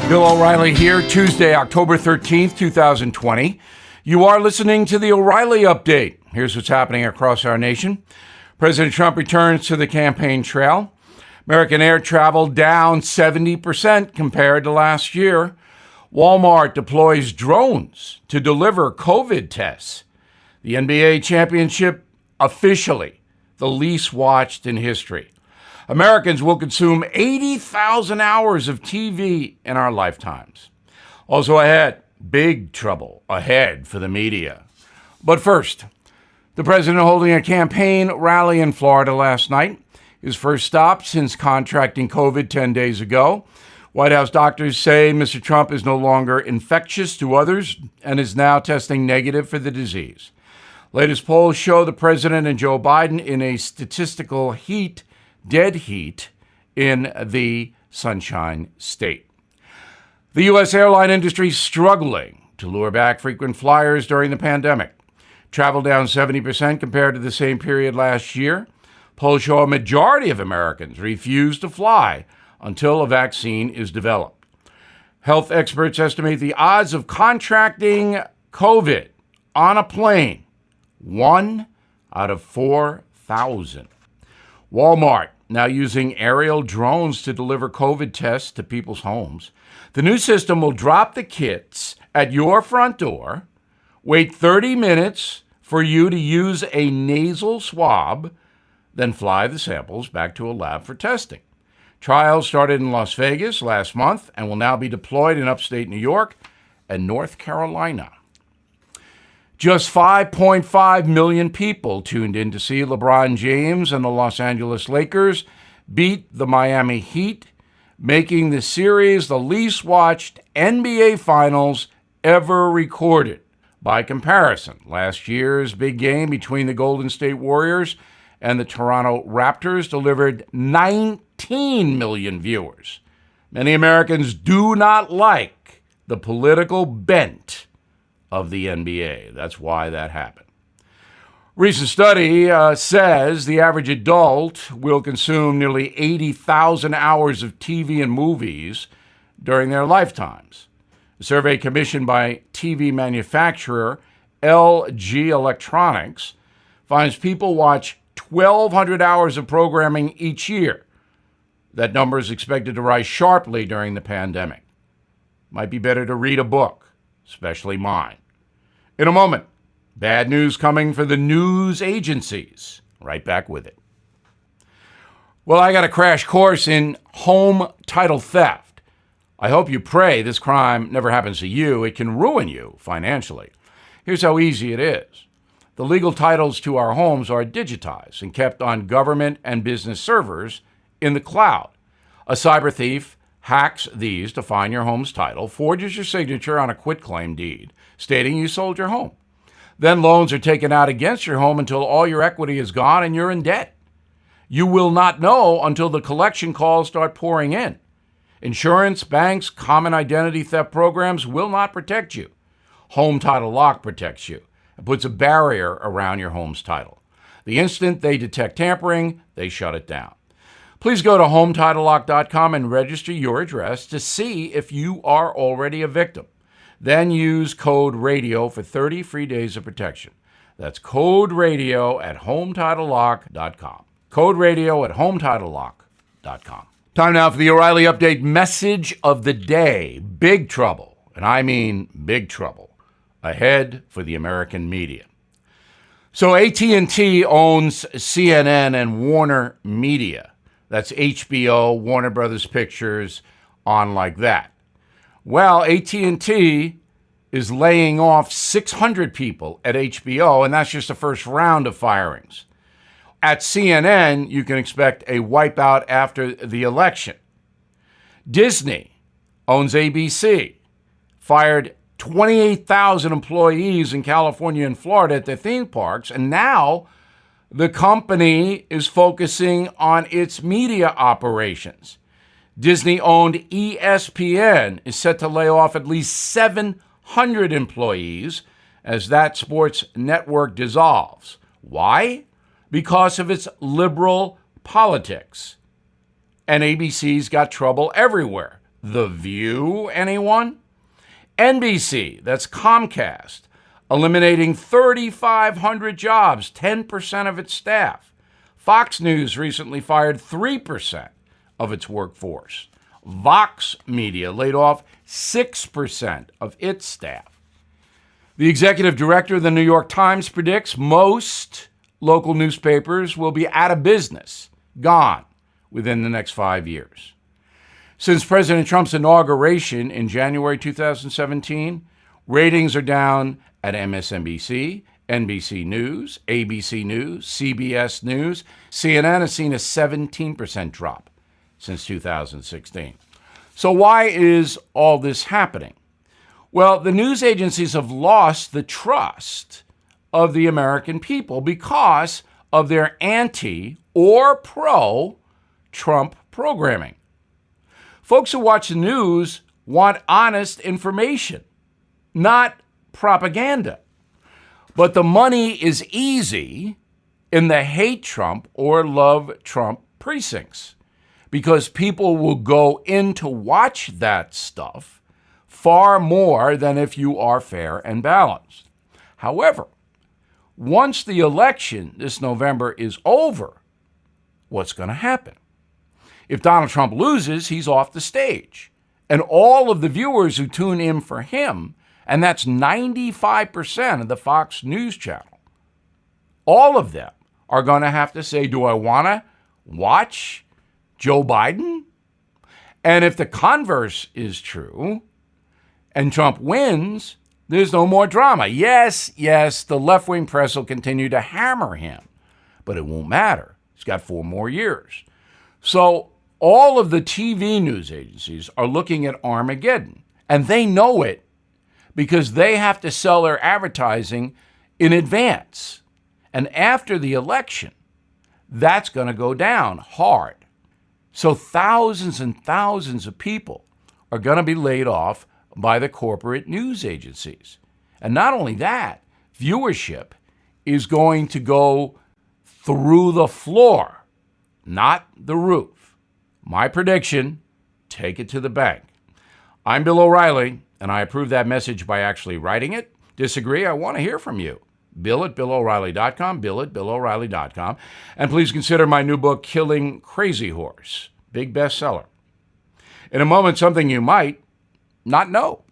Bill O'Reilly here, Tuesday, October 13th, 2020. You are listening to the O'Reilly Update. Here's what's happening across our nation. President Trump returns to the campaign trail. American air travel down 70% compared to last year. Walmart deploys drones to deliver COVID tests. The NBA championship officially the least watched in history. Americans will consume 80,000 hours of TV in our lifetimes. Also ahead, big trouble ahead for the media. But first, the president holding a campaign rally in Florida last night. His first stop since contracting COVID 10 days ago. White House doctors say Mr. Trump is no longer infectious to others and is now testing negative for the disease. Latest polls show the president and Joe Biden in a statistical dead heat in the Sunshine State. The U.S. airline industry struggling to lure back frequent flyers during the pandemic. Travel down 70% compared to the same period last year. Polls show a majority of Americans refuse to fly until a vaccine is developed. Health experts estimate the odds of contracting COVID on a plane, 1 out of 4,000. Walmart now using aerial drones to deliver COVID tests to people's homes. The new system will drop the kits at your front door, wait 30 minutes for you to use a nasal swab, then fly the samples back to a lab for testing. Trials started in Las Vegas last month and will now be deployed in upstate New York and North Carolina. Just 5.5 million people tuned in to see LeBron James and the Los Angeles Lakers beat the Miami Heat, making the series the least watched NBA Finals ever recorded. By comparison, last year's big game between the Golden State Warriors and the Toronto Raptors delivered 19 million viewers. Many Americans do not like the political bent of the NBA. That's why that happened. Recent study says the average adult will consume nearly 80,000 hours of TV and movies during their lifetimes. A survey commissioned by TV manufacturer LG Electronics finds people watch 1,200 hours of programming each year. That number is expected to rise sharply during the pandemic. Might be better to read a book, especially mine. In a moment, bad news coming for the news agencies. Right back with it. Well, I got a crash course in home title theft. I hope you pray this crime never happens to you. It can ruin you financially. Here's how easy it is. The legal titles to our homes are digitized and kept on government and business servers in the cloud. A cyber thief hacks these to find your home's title, forges your signature on a quitclaim deed, stating you sold your home. Then loans are taken out against your home until all your equity is gone and you're in debt. You will not know until the collection calls start pouring in. Insurance, banks, common identity theft programs will not protect you. Home Title Lock protects you. It puts a barrier around your home's title. The instant they detect tampering, they shut it down. Please go to HomeTitleLock.com and register your address to see if you are already a victim. Then use code RADIO for 30 free days of protection. That's code RADIO at HomeTitleLock.com. Code RADIO at HomeTitleLock.com. Time now for the O'Reilly Update message of the day. Big trouble, and I mean big trouble, ahead for the American media. So AT&T owns CNN and Warner Media. That's HBO, Warner Brothers Pictures, on like that. Well, AT&T is laying off 600 people at HBO, and that's just the first round of firings. At CNN, you can expect a wipeout after the election. Disney owns ABC, fired 28,000 employees in California and Florida at their theme parks, and now the company is focusing on its media operations. Disney-owned ESPN is set to lay off at least 700 employees as that sports network dissolves. Why? Because of its liberal politics. And ABC's got trouble everywhere. The View, anyone? NBC, that's Comcast, eliminating 3,500 jobs, 10% of its staff. Fox News recently fired 3% of its workforce. Vox Media laid off 6% of its staff. The executive director of the New York Times predicts most local newspapers will be out of business, gone, within the next 5 years. Since President Trump's inauguration in January 2017, ratings are down at MSNBC, NBC News, ABC News, CBS News. CNN has seen a 17% drop since 2016. So why is all this happening? Well, the news agencies have lost the trust of the American people because of their anti or pro-Trump programming. Folks who watch the news want honest information, not propaganda. But the money is easy in the hate Trump or love Trump precincts because people will go in to watch that stuff far more than if you are fair and balanced. However, once the election this November is over, what's going to happen? If Donald Trump loses, he's off the stage. And all of the viewers who tune in for him, and that's 95% of the Fox News channel, all of them are going to have to say, do I want to watch Joe Biden? And if the converse is true, and Trump wins, there's no more drama. Yes, the left-wing press will continue to hammer him, but it won't matter. He's got 4 more years. So all of the TV news agencies are looking at Armageddon, and they know it because they have to sell their advertising in advance. And after the election, that's going to go down hard. So thousands and thousands of people are going to be laid off by the corporate news agencies. And not only that, viewership is going to go through the floor, not the roof. My prediction, take it to the bank. I'm Bill O'Reilly, and I approve that message by actually writing it. Disagree? I want to hear from you. Bill@BillO'Reilly.com, Bill@BillO'Reilly.com. And please consider my new book, Killing Crazy Horse, big bestseller. In a moment, something you might not know.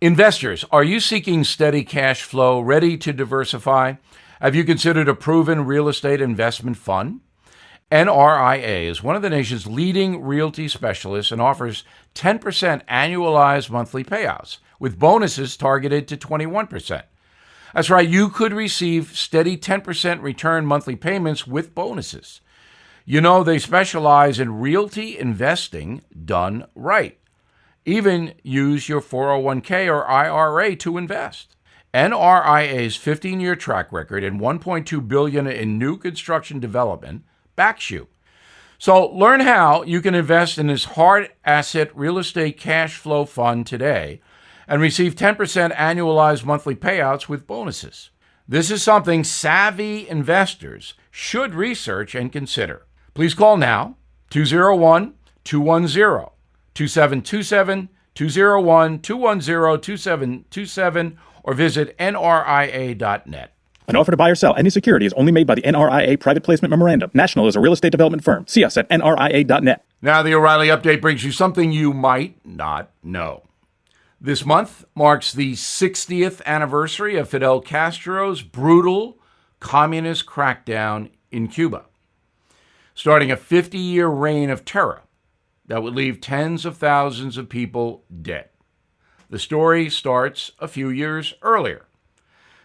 Investors, are you seeking steady cash flow, ready to diversify? Have you considered a proven real estate investment fund? NRIA is one of the nation's leading realty specialists and offers 10% annualized monthly payouts, with bonuses targeted to 21%. That's right, you could receive steady 10% return monthly payments with bonuses. You know, they specialize in realty investing done right. Even use your 401k or IRA to invest. NRIA's 15-year track record and $1.2 billion in new construction development backs you. So learn how you can invest in this hard asset real estate cash flow fund today and receive 10% annualized monthly payouts with bonuses. This is something savvy investors should research and consider. Please call now, 201-210-2727, 201-210-2727, or visit nria.net. An offer to buy or sell any security is only made by the NRIA Private Placement Memorandum. National is a real estate development firm. See us at nria.net. Now the O'Reilly Update brings you something you might not know. This month marks the 60th anniversary of Fidel Castro's brutal communist crackdown in Cuba, starting a 50-year reign of terror that would leave tens of thousands of people dead. The story starts a few years earlier.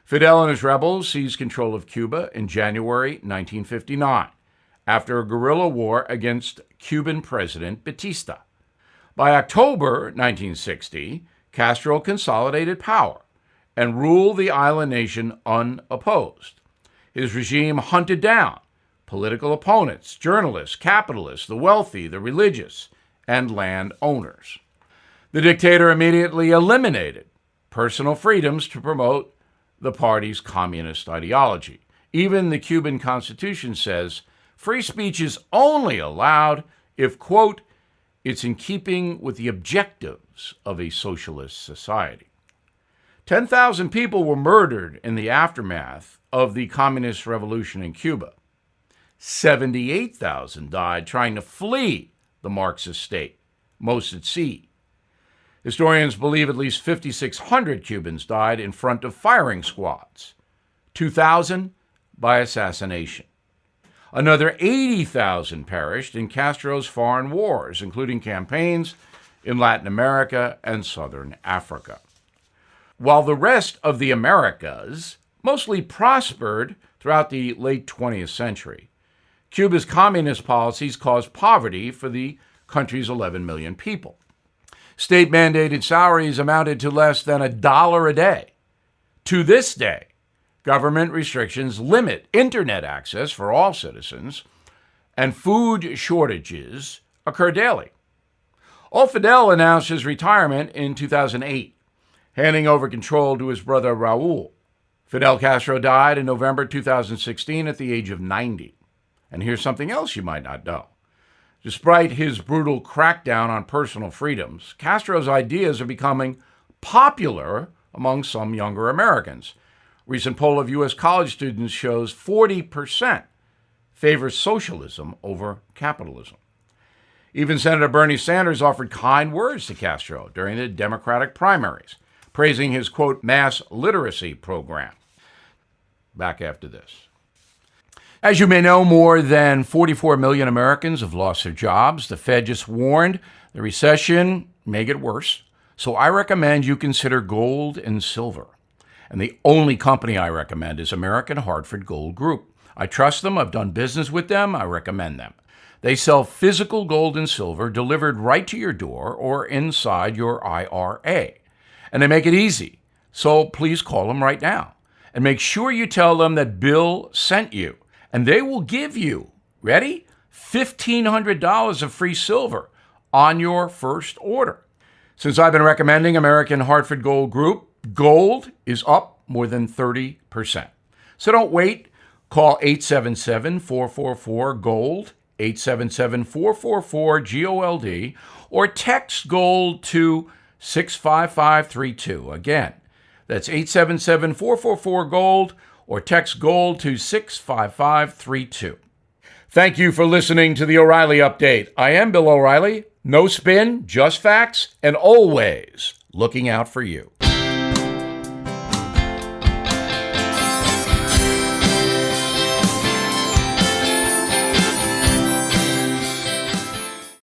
Fidel and his rebels seized control of Cuba in January 1959 after a guerrilla war against Cuban President Batista. By October 1960, Castro consolidated power and ruled the island nation unopposed. His regime hunted down political opponents, journalists, capitalists, the wealthy, the religious, and landowners. The dictator immediately eliminated personal freedoms to promote the party's communist ideology. Even the Cuban Constitution says free speech is only allowed if, quote, It's in keeping with the objectives of a socialist society. 10,000 people were murdered in the aftermath of the communist revolution in Cuba. 78,000 died trying to flee the Marxist state, most at sea. Historians believe at least 5,600 Cubans died in front of firing squads, 2,000 by assassination. Another 80,000 perished in Castro's foreign wars, including campaigns in Latin America and Southern Africa. While the rest of the Americas mostly prospered throughout the late 20th century, Cuba's communist policies caused poverty for the country's 11 million people. State-mandated salaries amounted to less than $1 a day. To this day, government restrictions limit internet access for all citizens, and food shortages occur daily. Old Fidel announced his retirement in 2008, handing over control to his brother Raul. Fidel Castro died in November 2016 at the age of 90. And here's something else you might not know. Despite his brutal crackdown on personal freedoms, Castro's ideas are becoming popular among some younger Americans. A recent poll of U.S. college students shows 40% favor socialism over capitalism. Even Senator Bernie Sanders offered kind words to Castro during the Democratic primaries, praising his, quote, mass literacy program. Back after this. As you may know, more than 44 million Americans have lost their jobs. The Fed just warned the recession may get worse. So I recommend you consider gold and silver. And the only company I recommend is American Hartford Gold Group. I trust them. I've done business with them. I recommend them. They sell physical gold and silver delivered right to your door or inside your IRA. And they make it easy. So please call them right now. And make sure you tell them that Bill sent you. And they will give you, ready? $1,500 of free silver on your first order. Since I've been recommending American Hartford Gold Group, gold is up more than 30%. So don't wait. Call 877-444-GOLD, 877-444-GOLD, or text GOLD to 65532. Again, that's 877-444-GOLD, or text GOLD to 65532. Thank you for listening to the O'Reilly Update. I am Bill O'Reilly. No spin, just facts, and always looking out for you.